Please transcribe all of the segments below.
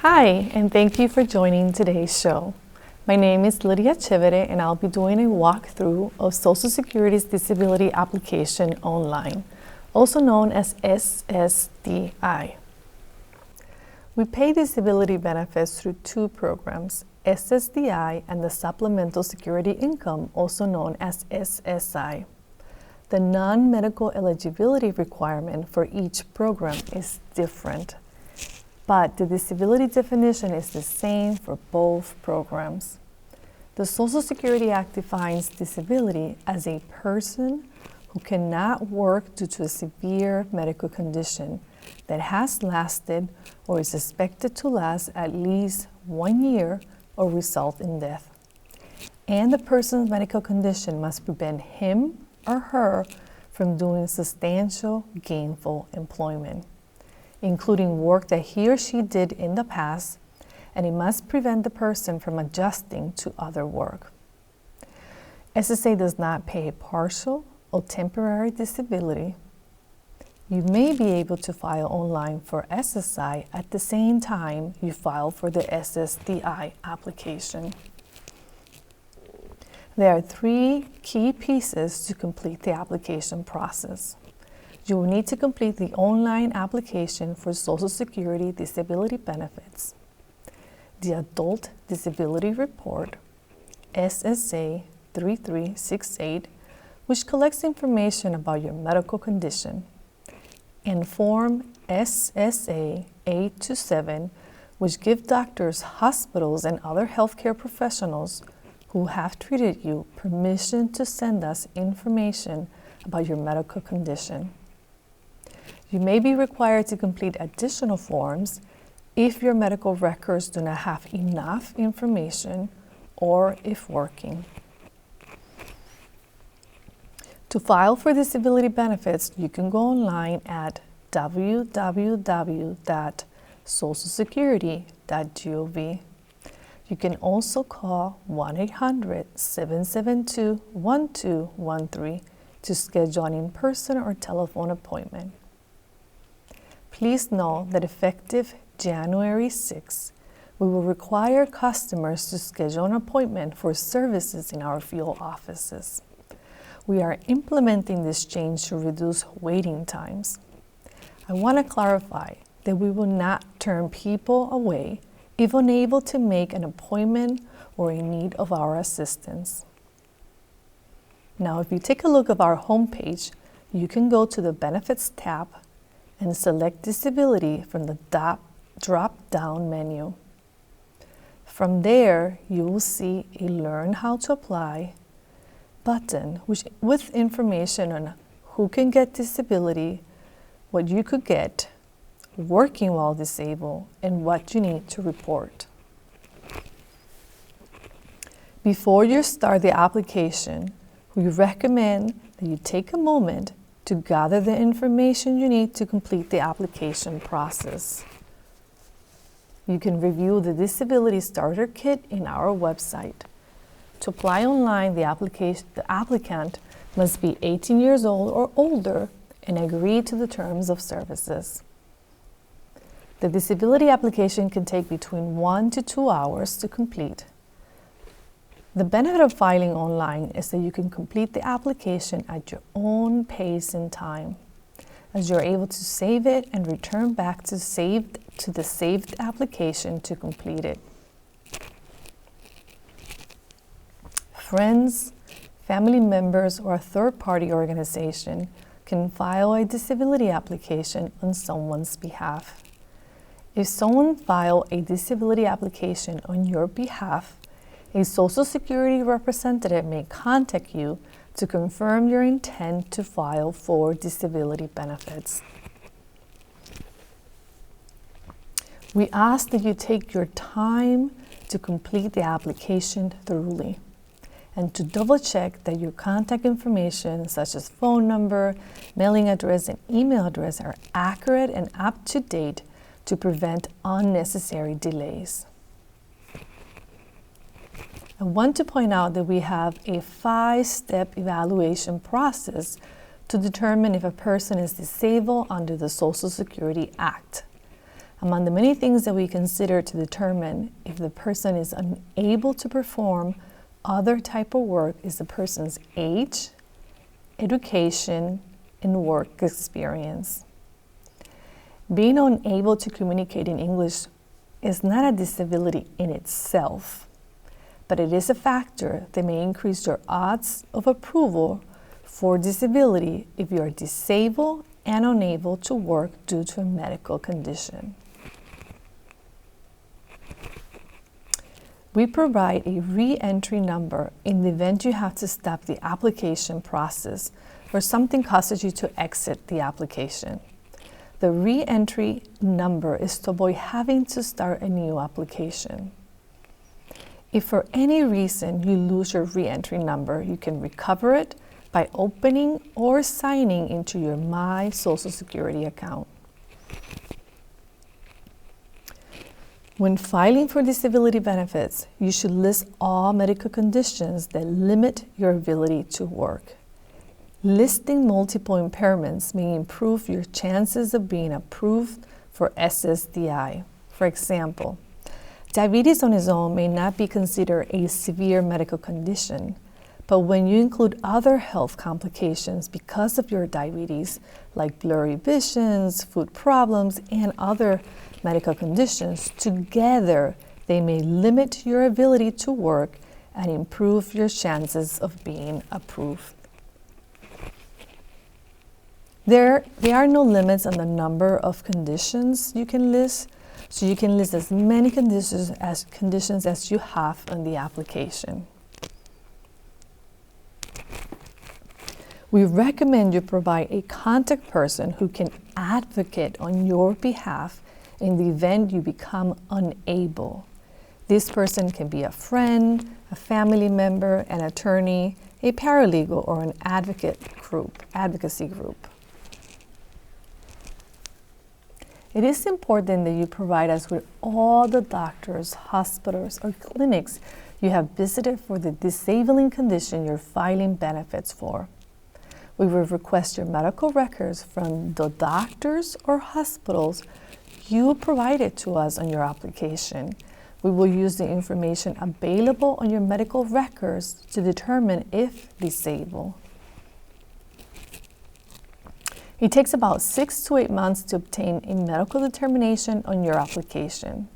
Hi, and thank you for joining today's show. My name is Lydia Chivere, and I'll be doing a walkthrough of Social Security's disability application online, also known as SSDI. We pay disability benefits through two programs, SSDI and the Supplemental Security Income, also known as SSI. The non-medical eligibility requirement for each program is different, but the disability definition is the same for both programs. The Social Security Act defines disability as a person who cannot work due to a severe medical condition that has lasted or is expected to last at least 1 year or result in death. And the person's medical condition must prevent him or her from doing substantial gainful employment, including work that he or she did in the past, and it must prevent the person from adjusting to other work. SSA does not pay a partial or temporary disability. You may be able to file online for SSI at the same time you file for the SSDI application. There are 3 key pieces to complete the application process. You will need to complete the online application for Social Security disability benefits, the Adult Disability Report, SSA 3368, which collects information about your medical condition, and Form SSA 827, which give doctors, hospitals, and other healthcare professionals who have treated you permission to send us information about your medical condition. You may be required to complete additional forms if your medical records do not have enough information or if working. To file for disability benefits, you can go online at www.socialsecurity.gov. You can also call 1-800-772-1213 to schedule an in-person or telephone appointment. Please know that effective January 6, we will require customers to schedule an appointment for services in our field offices. We are implementing this change to reduce waiting times. I want to clarify that we will not turn people away if unable to make an appointment or in need of our assistance. Now, if you take a look at our homepage, you can go to the Benefits tab and select Disability from the drop-down menu. From there, you will see a Learn How to Apply button with information on who can get disability, what you could get, working while disabled, and what you need to report. Before you start the application, we recommend that you take a moment to gather the information you need to complete the application process. You can review the Disability Starter Kit in our website. To apply online, the applicant must be 18 years old or older and agree to the terms of services. The disability application can take between 1 to 2 hours to complete. The benefit of filing online is that you can complete the application at your own pace and time, as you're able to save it and return back to the saved application to complete it. Friends, family members, or a third-party organization can file a disability application on someone's behalf. If someone files a disability application on your behalf, a Social Security representative may contact you to confirm your intent to file for disability benefits. We ask that you take your time to complete the application thoroughly and to double-check that your contact information, such as phone number, mailing address, and email address, are accurate and up-to-date to prevent unnecessary delays. I want to point out that we have a 5-step evaluation process to determine if a person is disabled under the Social Security Act. Among the many things that we consider to determine if the person is unable to perform other type of work is the person's age, education, and work experience. Being unable to communicate in English is not a disability in itself, but it is a factor that may increase your odds of approval for disability if you are disabled and unable to work due to a medical condition. We provide a re-entry number in the event you have to stop the application process or something causes you to exit the application. The re-entry number is to avoid having to start a new application. If for any reason you lose your re-entry number, you can recover it by opening or signing into your My Social Security account. When filing for disability benefits, you should list all medical conditions that limit your ability to work. Listing multiple impairments may improve your chances of being approved for SSDI. For example, diabetes on its own may not be considered a severe medical condition, but when you include other health complications because of your diabetes, like blurry visions, food problems, and other medical conditions, together they may limit your ability to work and improve your chances of being approved. There are no limits on the number of conditions you can list, so you can list as many conditions as you have on the application. We recommend you provide a contact person who can advocate on your behalf in the event you become unable. This person can be a friend, a family member, an attorney, a paralegal, or an advocacy group. It is important that you provide us with all the doctors, hospitals, or clinics you have visited for the disabling condition you're filing benefits for. We will request your medical records from the doctors or hospitals you provided to us on your application. We will use the information available on your medical records to determine if disabled. It takes about 6 to 8 months to obtain a medical determination on your application.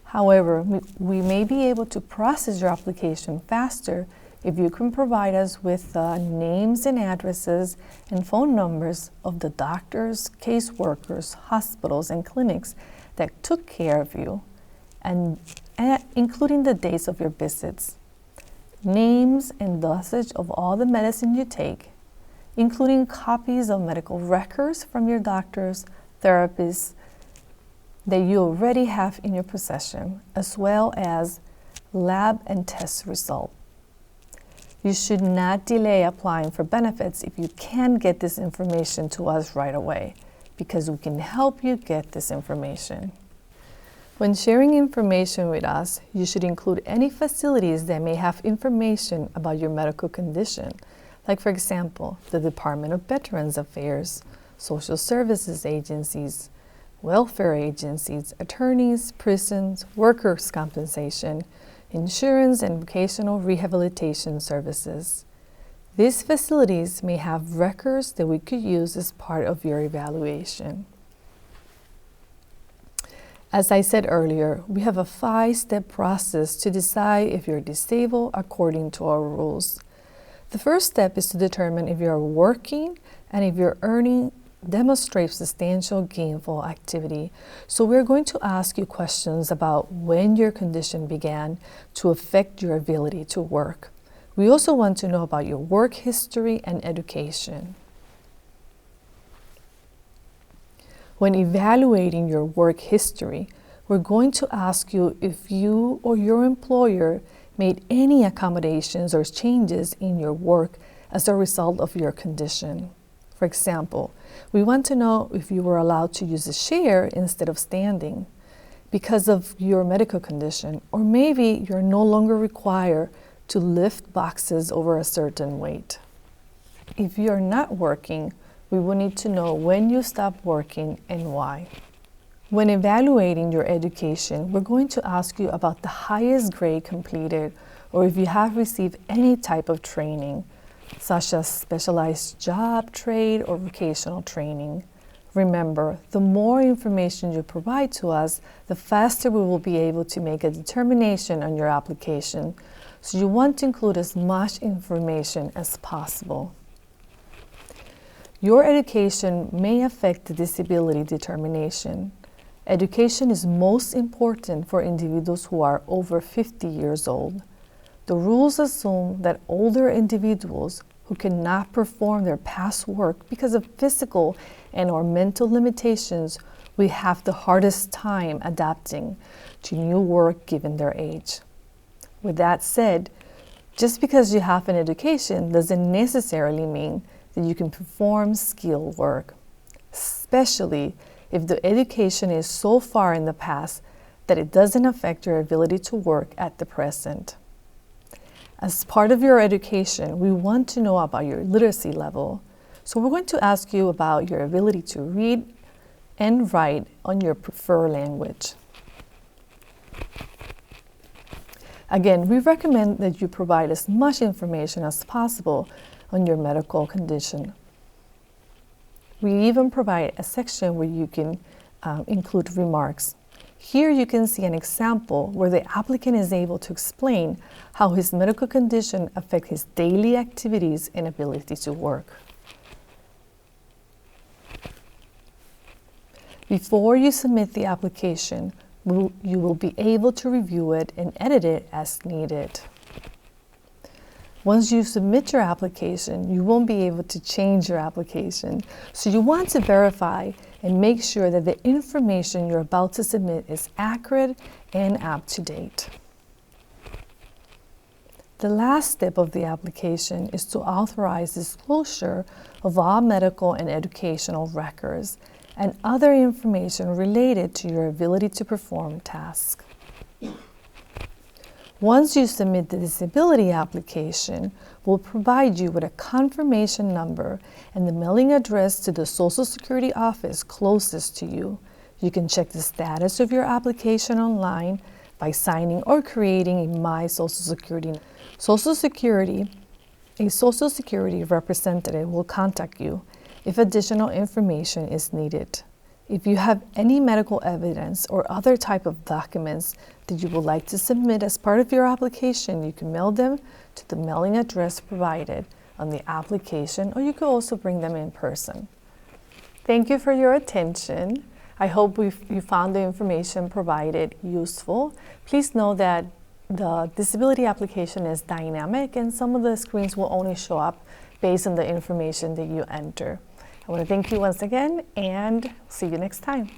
However, we may be able to process your application faster if you can provide us with the names and addresses and phone numbers of the doctors, caseworkers, hospitals, and clinics that took care of you, and including the dates of your visits, names and dosage of all the medicine you take, including copies of medical records from your doctors, therapists that you already have in your possession, as well as lab and test results. You should not delay applying for benefits if you can get this information to us right away, because we can help you get this information. When sharing information with us, you should include any facilities that may have information about your medical condition, like, for example, the Department of Veterans Affairs, social services agencies, welfare agencies, attorneys, prisons, workers' compensation, insurance, and vocational rehabilitation services. These facilities may have records that we could use as part of your evaluation. As I said earlier, we have a 5-step process to decide if you're disabled according to our rules. The first step is to determine if you're working and if your earning demonstrates substantial gainful activity. So we're going to ask you questions about when your condition began to affect your ability to work. We also want to know about your work history and education. When evaluating your work history, we're going to ask you if you or your employer made any accommodations or changes in your work as a result of your condition. For example, we want to know if you were allowed to use a chair instead of standing because of your medical condition, or maybe you're no longer required to lift boxes over a certain weight. If you're not working, we will need to know when you stopped working and why. When evaluating your education, we're going to ask you about the highest grade completed or if you have received any type of training, such as specialized job, trade, or vocational training. Remember, the more information you provide to us, the faster we will be able to make a determination on your application. So you want to include as much information as possible. Your education may affect the disability determination. Education is most important for individuals who are over 50 years old. The rules assume that older individuals who cannot perform their past work because of physical and/or mental limitations will have the hardest time adapting to new work given their age. With that said, just because you have an education doesn't necessarily mean that you can perform skilled work, especially if the education is so far in the past that it doesn't affect your ability to work at the present. As part of your education, we want to know about your literacy level. So we're going to ask you about your ability to read and write on your preferred language. Again, we recommend that you provide as much information as possible on your medical condition. We even provide a section where you can include remarks. Here you can see an example where the applicant is able to explain how his medical condition affects his daily activities and ability to work. Before you submit the application, you will be able to review it and edit it as needed. Once you submit your application, you won't be able to change your application. So you want to verify and make sure that the information you're about to submit is accurate and up to date. The last step of the application is to authorize disclosure of all medical and educational records and other information related to your ability to perform tasks. Once you submit the disability application, we'll provide you with a confirmation number and the mailing address to the Social Security office closest to you. You can check the status of your application online by signing or creating a My Social Security. A Social Security representative will contact you if additional information is needed. If you have any medical evidence or other type of documents that you would like to submit as part of your application, you can mail them to the mailing address provided on the application, or you could also bring them in person. Thank you for your attention. I hope you found the information provided useful. Please know that the disability application is dynamic and some of the screens will only show up based on the information that you enter. I want to thank you once again and see you next time.